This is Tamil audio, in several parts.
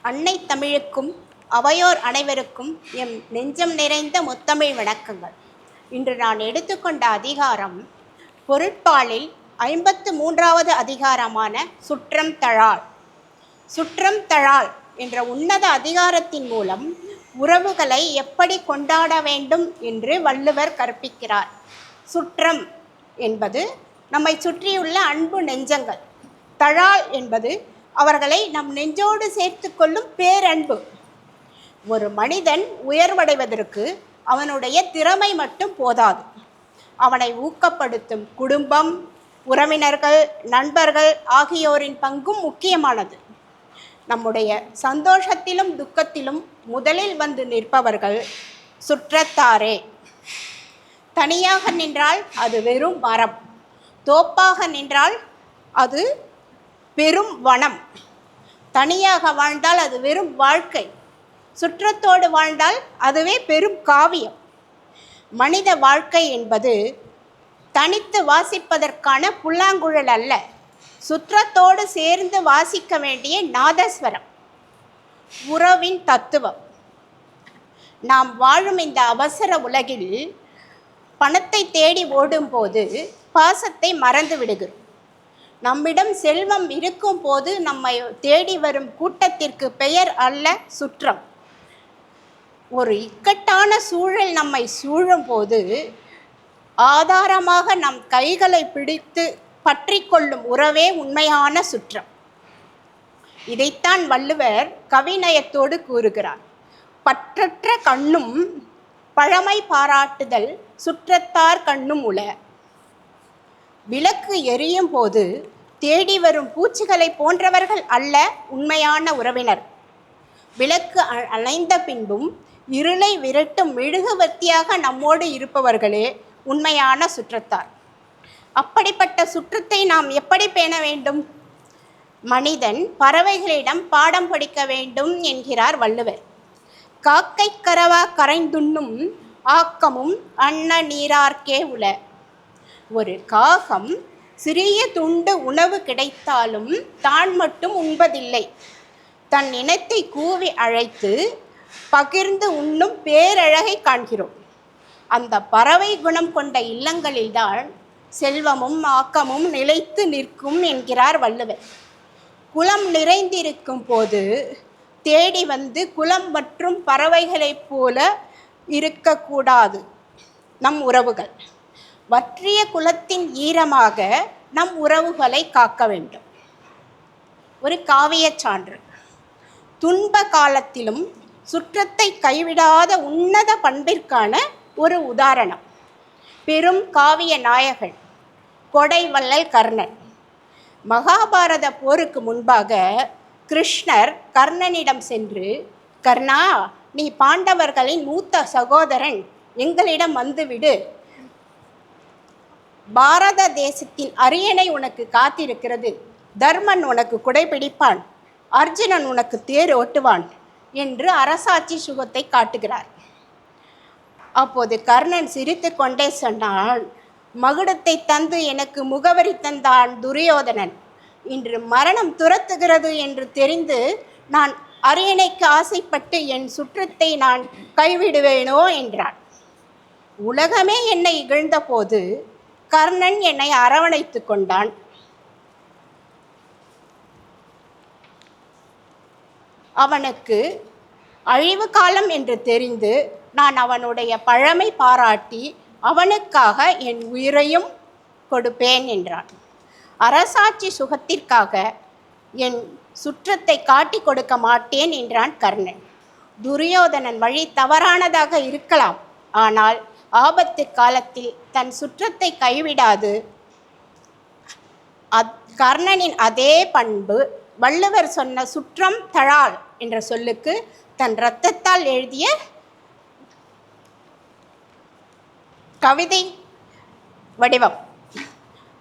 அன்னை தமிழுக்கும் அவையோர் அனைவருக்கும் எம் நெஞ்சம் நிறைந்த முத்தமிழ் வணக்கங்கள். இன்று நான் எடுத்துக்கொண்ட அதிகாரம் பொருட்பாலில் 53வது அதிகாரமான சுற்றம் தழால். சுற்றம் தழால் என்ற உன்னத அதிகாரத்தின் மூலம் உறவுகளை எப்படி கொண்டாட வேண்டும் என்று வள்ளுவர் கற்பிக்கிறார். சுற்றம் என்பது நம்மை சுற்றியுள்ள அன்பு நெஞ்சங்கள். தழால் என்பது அவர்களை நம் நெஞ்சோடு சேர்த்து கொள்ளும் பேரன்பு. ஒரு மனிதன் உயர்வடைவதற்கு அவனுடைய திறமை மட்டும் போதாது. அவனை ஊக்கப்படுத்தும் குடும்பம், உறவினர்கள், நண்பர்கள் ஆகியோரின் பங்கும் முக்கியமானது. நம்முடைய சந்தோஷத்திலும் துக்கத்திலும் முதலில் வந்து நிற்பவர்கள் சுற்றத்தாரே. தனியாக நின்றால் அது வெறும் மரம், தோப்பாக நின்றால் அது பெரும் வனம். தனியாக வாழ்ந்தால் அது வெறும் வாழ்க்கை, சுற்றத்தோடு வாழ்ந்தால் அதுவே பெரும் காவியம். மனித வாழ்க்கை என்பது தனித்து வாசிப்பதற்கான புல்லாங்குழல் அல்ல, சுற்றத்தோடு சேர்ந்து வாசிக்க வேண்டிய நாதஸ்வரம், உறவின் தத்துவம். நாம் வாழும் இந்த அவசர உலகில் பணத்தை தேடி ஓடும்போது பாசத்தை மறந்து விடுகிறோம். நம்மிடம் செல்வம் இருக்கும் போது நம்மை தேடி வரும் கூட்டத்திற்கு பெயர் அல்ல சுற்றம். ஒரு இக்கட்டான சூழல் நம்மை சூழும் போது ஆதாரமாக நம் கைகளை பிடித்து பற்றி கொள்ளும் உறவே உண்மையான சுற்றம். இதைத்தான் வள்ளுவர் கவிநயத்தோடு கூறுகிறார். பற்றற்ற கண்ணும் பழமை பாராட்டுதல் சுற்றத்தார் கண்ணும் உள. விளக்கு எரியும் போது தேடி வரும் பூச்சிகளை போன்றவர்கள் அல்ல உண்மையான உறவினர். விளக்கு அணைந்த பின்பும் இருளை விரட்டும் மெழுகுவர்த்தியாக நம்மோடு இருப்பவர்களே உண்மையான சுற்றத்தார். அப்படிப்பட்ட சுற்றத்தை நாம் எப்படி பேண வேண்டும்? மனிதன் பறவைகளிடம் பாடம் படிக்க வேண்டும் என்கிறார் வள்ளுவர். காக்கை கரவா கரைந்துண்ணும் ஆக்கமும் அன்ன நீரார்க்கே உள. ஒரு காகம் சிறிய துண்டு உணவு கிடைத்தாலும் தான் மட்டும் உண்பதில்லை. தன் இனத்தை கூவி அழைத்து பகிர்ந்து உண்ணும் பேரழகை காண்கிறோம். அந்த பறவை குணம் கொண்ட இல்லங்களில்தான் செல்வமும் ஆக்கமும் நிலைத்து நிற்கும் என்கிறார் வள்ளுவர். குளம் நிறைந்திருக்கும் போது தேடி வந்து குளம் மற்றும் பறவைகளைப் போல இருக்கக்கூடாது நம் உறவுகள். வற்றிய குலத்தின் ஈரமாக நம் உறவுகளை காக்க வேண்டும். ஒரு காவிய சான்று. துன்ப காலத்திலும் சுற்றத்தை கைவிடாத உன்னத பண்பிற்கான ஒரு உதாரணம். பெரும் காவிய நாயகன் கொடைவள்ளல் கர்ணன். மகாபாரத போருக்கு முன்பாக கிருஷ்ணர் கர்ணனிடம் சென்று, கர்ணா, நீ பாண்டவர்களின் மூத்த சகோதரன், எங்களிடம் வந்துவிடு. பாரத தேசத்தின் அரியணை உனக்கு காத்திருக்கிறது. தர்மன் உனக்கு குடைபிடிப்பான், அர்ஜுனன் உனக்கு தேர் ஓட்டுவான் என்று அரசாட்சி சுகத்தை காட்டுகிறார். அப்போது கர்ணன் சிரித்து கொண்டே சொன்னான், மகுடத்தை தந்து எனக்கு முகவரி தந்தான் துரியோதனன். இன்று மரணம் துரத்துகிறது என்று தெரிந்து நான் அரியணைக்கு ஆசைப்பட்டு என் சுற்றத்தை நான் கைவிடுவேனோ என்றான். உலகமே என்னை இகழ்ந்த போது கர்ணன் என்னை அரவணைத்து கொண்டான். அவனுக்கு அழிவு காலம் என்று தெரிந்து நான் அவனுடைய பழமை பாராட்டி அவனுக்காக என் உயிரையும் கொடுப்பேன் என்றான். அரசாட்சி சுகத்திற்காக என் சுற்றத்தை காட்டி கொடுக்க மாட்டேன் என்றான் கர்ணன். துரியோதனன் வழி தவறானதாக இருக்கலாம், ஆனால் ஆபத்து காலத்தில் தன் சுற்றத்தை கைவிடாது கர்ணனின் அதே பண்பு வள்ளுவர் சொன்ன சுற்றம் தழால் என்ற சொல்லுக்கு தன் இரத்தத்தால் எழுதிய கவிதை வடிவம்.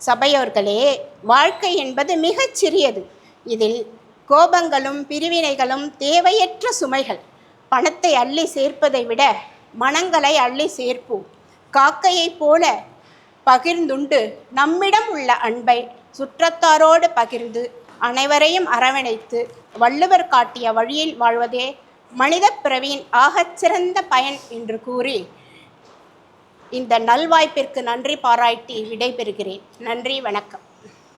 சபையோர்களே, வாழ்க்கை என்பது மிகச் சிறியது. இதில் கோபங்களும் பிரிவினைகளும் தேவையற்ற சுமைகள். பணத்தை அள்ளி சேர்ப்பதை விட மனங்களை அள்ளி சேர்ப்போம். காக்கையைப் போல பகிர்ந்துண்டு நம்மிடம் உள்ள அன்பை சுற்றத்தாரோடு பகிர்ந்து அனைவரையும் அரவணைத்து வள்ளுவர் காட்டிய வழியில் வாழ்வதே மனித பிறவியின் ஆகச்சிறந்த பயன் என்று கூறி இந்த நல்வாய்ப்பிற்கு நன்றி பாராட்டி விடைபெறுகிறேன். நன்றி, வணக்கம்.